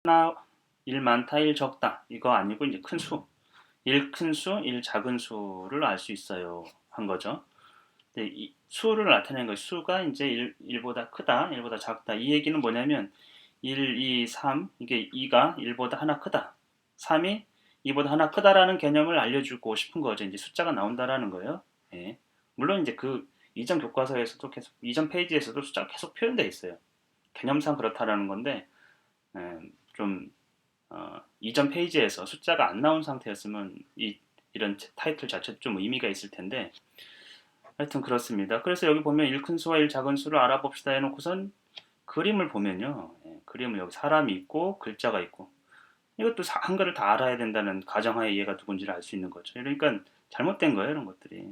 하나, 1 많다, 1 적다. 이거 아니고 이제 큰 수. 1 큰 수, 1 작은 수를 알 수 있어요. 한 거죠. 근데 이 수를 나타내는 거 수가 이제 1보다 크다, 1보다 작다. 이 얘기는 뭐냐면 1, 2, 3 이게 2가 1보다 하나 크다. 3이 2보다 하나 크다라는 개념을 알려주고 싶은 거죠. 이제 숫자가 나온다라는 거예요. 예. 물론 이제 그 이전 교과서에서도 계속 이전 페이지에서도 숫자가 계속 표현되어 있어요. 개념상 그렇다라는 건데 좀 이전 페이지에서 숫자가 안 나온 상태였으면 이런 타이틀 자체도 좀 의미가 있을 텐데 하여튼 그렇습니다. 그래서 여기 보면 1 큰 수와 1 작은 수를 알아봅시다 해놓고선 그림을 보면요. 그림을 여기 사람이 있고 글자가 있고 이것도 한글을 다 알아야 된다는 가정하에 얘가 누군지를 알 수 있는 거죠. 그러니까 잘못된 거예요, 이런 것들이.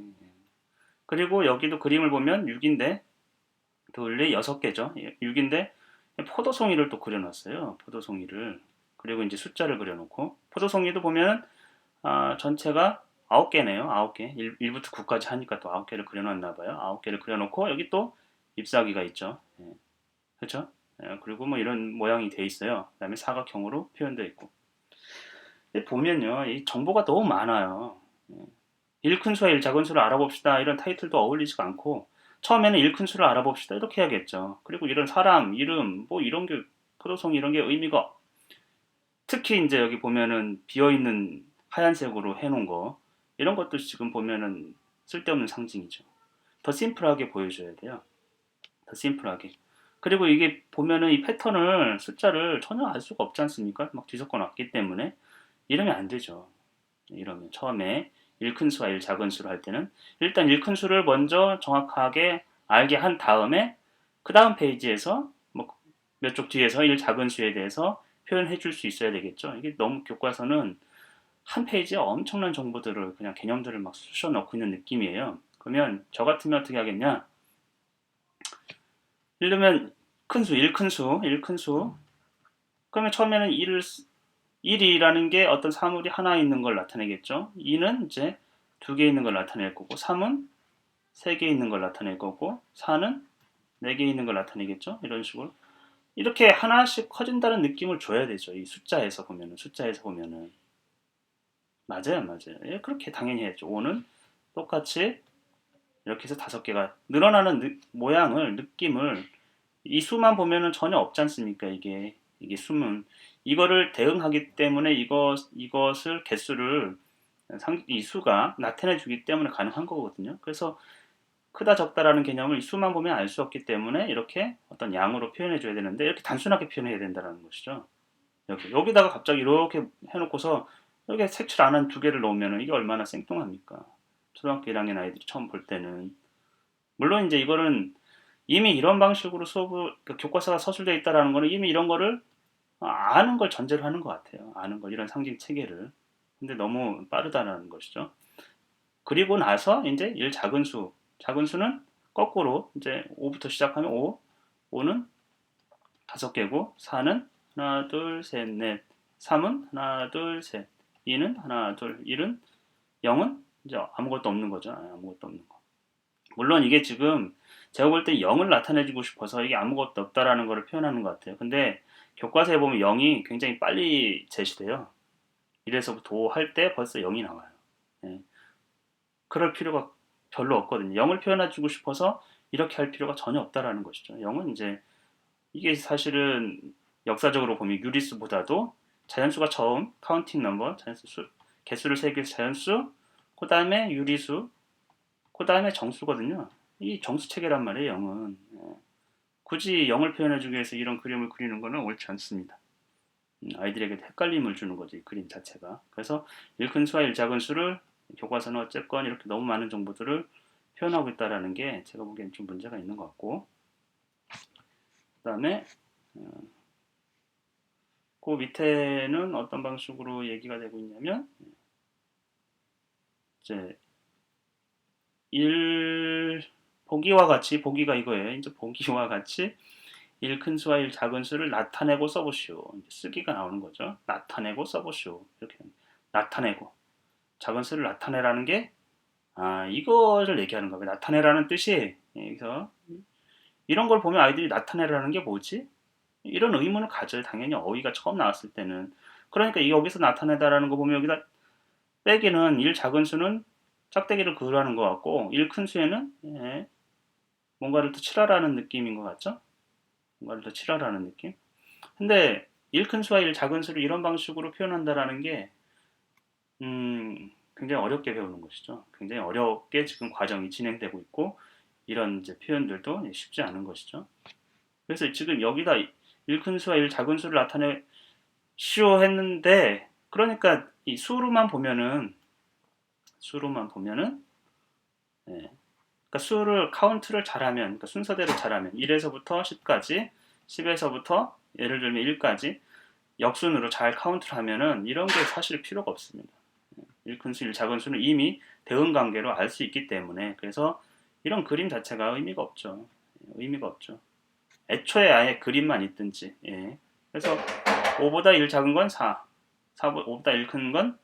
그리고 여기도 그림을 보면 6인데 둘리 6개죠. 6인데 포도송이를 또 그려놨어요. 포도송이를. 그리고 이제 숫자를 그려놓고 포도송이도 보면 전체가 9개네요. 9개. 1부터 9까지 하니까 또 9개를 그려놨나 봐요. 9개를 그려놓고 여기 또 잎사귀가 있죠. 그렇죠? 그리고 뭐 이런 모양이 돼 있어요. 그다음에 사각형으로 표현되어 있고. 보면요, 이 정보가 너무 많아요. 1 큰 수와 1 작은 수를 알아봅시다. 이런 타이틀도 어울리지가 않고 처음에는 1 큰 수를 알아봅시다. 이렇게 해야겠죠. 그리고 이런 사람, 이름, 뭐 이런 게 포도송 이런 게 의미가 특히 이제 여기 보면은 비어 있는 하얀색으로 해놓은 거 이런 것도 지금 보면은 쓸데없는 상징이죠. 더 심플하게 보여줘야 돼요. 더 심플하게. 그리고 이게 보면은 이 패턴을 숫자를 전혀 알 수가 없지 않습니까? 막 뒤섞어 놨기 때문에 이러면 안 되죠. 이러면 처음에 1 큰 수와 1 작은 수를 할 때는 일단 1 큰 수를 먼저 정확하게 알게 한 다음에 그 다음 페이지에서 뭐 몇 쪽 뒤에서 1 작은 수에 대해서 표현해 줄 수 있어야 되겠죠. 이게 너무 교과서는 한 페이지에 엄청난 정보들을 그냥 개념들을 막 쑤셔 넣고 있는 느낌이에요. 그러면 저 같으면 어떻게 하겠냐? 예를 들면 큰 수, 1 큰 수, 1 큰 수. 그러면 처음에는 1이라는 게 어떤 사물이 하나 있는 걸 나타내겠죠. 2는 이제 2개 있는 걸 나타낼 거고 3은 3개 있는 걸 나타낼 거고 4는 4개 있는 걸 나타내겠죠. 이런 식으로. 이렇게 하나씩 커진다는 느낌을 줘야 되죠. 이 숫자에서 보면은. 맞아요, 맞아요. 예, 그렇게 당연히 했죠. 5는 똑같이 이렇게 해서 5개가 늘어나는 모양을, 느낌을 이 수만 보면은 전혀 없지 않습니까? 이게 수는 이거를 대응하기 때문에 이것을 개수를 이 수가 나타내 주기 때문에 가능한 거거든요. 그래서 크다 적다라는 개념을 이 수만 보면 알 수 없기 때문에 이렇게 어떤 양으로 표현해 줘야 되는데 이렇게 단순하게 표현해야 된다는 것이죠. 여기다가 갑자기 이렇게 해놓고서 여기에 색칠 안 한 2개를 넣으면 이게 얼마나 생뚱합니까? 초등학교 1학년 아이들이 처음 볼 때는 물론 이제 이거는 이미 이런 방식으로 교과서가 서술되어 있다라는 거는 이미 이런 거를 아는 걸 전제로 하는 것 같아요. 아는 걸 이런 상징 체계를. 근데 너무 빠르다는 것이죠. 그리고 나서 이제 1 작은 수는 거꾸로 이제 5부터 시작하면 5는 5개고 4는 하나, 둘, 셋, 넷, 3은 하나, 둘, 셋, 2는 하나, 둘, 1은 0은 이제 아무것도 없는 거죠. 아무것도 없는 거. 물론 이게 지금 제가 볼 때 0을 나타내주고 싶어서 이게 아무것도 없다라는 것을 표현하는 것 같아요. 근데 교과서에 보면 0이 굉장히 빨리 제시돼요. 이래서부터 도 할 때 벌써 0이 나와요. 예. 그럴 필요가 별로 없거든요. 0을 표현해주고 싶어서 이렇게 할 필요가 전혀 없다라는 것이죠. 0은 이제 이게 사실은 역사적으로 보면 유리수보다도 자연수가 처음 카운팅 넘버, 개수를 세기 위해서 자연수, 그 다음에 유리수, 그 다음에 정수거든요. 이 정수 체계란 말이에요, 0은. 굳이 0을 표현해주기 위해서 이런 그림을 그리는 거는 옳지 않습니다. 아이들에게 헷갈림을 주는 거지, 이 그림 자체가. 그래서 1 큰 수와 1 작은 수를 교과서는 어쨌건 이렇게 너무 많은 정보들을 표현하고 있다는 게 제가 보기엔 좀 문제가 있는 것 같고 그 다음에 그 밑에는 어떤 방식으로 얘기가 되고 있냐면 이제 1 보기와 같이 보기가 이거예요. 이제 보기와 같이 1 큰 수와 1 작은 수를 나타내고 써보시오. 이제 쓰기가 나오는 거죠. 나타내고 써보시오. 이렇게 나타내고 작은 수를 나타내라는 게 이거를 얘기하는 거예요. 나타내라는 뜻이 여기서 이런 걸 보면 아이들이 나타내라는 게 뭐지? 이런 의문을 가져요. 당연히 어휘가 처음 나왔을 때는. 그러니까 이 여기서 나타내다라는 거 보면 여기다 빼기는 1 작은 수는 짝대기를 그으라는 것 같고 1 큰 수에는 예, 뭔가를 더 칠하라는 느낌인 것 같죠? 뭔가를 더 칠하라는 느낌? 근데 1 큰 수와 1 작은 수를 이런 방식으로 표현한다라는 게 굉장히 어렵게 배우는 것이죠. 굉장히 어렵게 지금 과정이 진행되고 있고 이런 이제 표현들도 쉽지 않은 것이죠. 그래서 지금 여기다 1 큰 수와 1 작은 수를 나타내시오 했는데 그러니까 이 수로만 보면은 예, 그러니까 수를 카운트를 잘하면 그러니까 순서대로 잘하면 1에서부터 10까지 10에서부터 예를 들면 1까지 역순으로 잘 카운트를 하면은 이런 게 사실 필요가 없습니다. 1 큰 수, 1 작은 수는 이미 대응 관계로 알 수 있기 때문에 그래서 이런 그림 자체가 의미가 없죠. 의미가 없죠. 애초에 아예 그림만 있든지. 예. 그래서 5보다 1 작은 건 4, 5보다 1 큰 건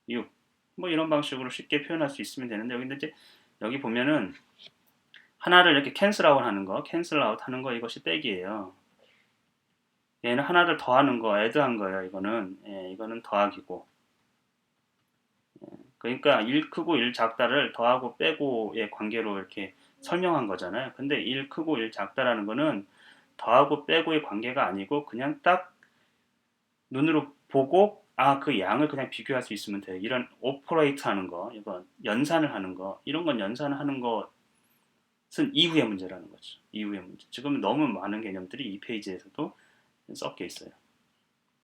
6. 뭐 이런 방식으로 쉽게 표현할 수 있으면 되는데 여기 보면은 하나를 이렇게 캔슬아웃 하는 거, 캔슬아웃 하는 거 이것이 빼기예요. 얘는 하나를 더하는 거, 애드한 거예요. 이거는 더하기고. 그러니까 1 크고 1 작다를 더하고 빼고의 관계로 이렇게 설명한 거잖아요. 근데 1 크고 1 작다라는 거는 더하고 빼고의 관계가 아니고 그냥 딱 눈으로 보고 그 양을 그냥 비교할 수 있으면 돼요. 이런 오퍼레이트 하는 거, 이거 연산을 하는 거, 이런 건 연산을 하는 것은 이후의 문제라는 거죠. 이후의 문제. 지금 너무 많은 개념들이 이 페이지에서도 섞여 있어요.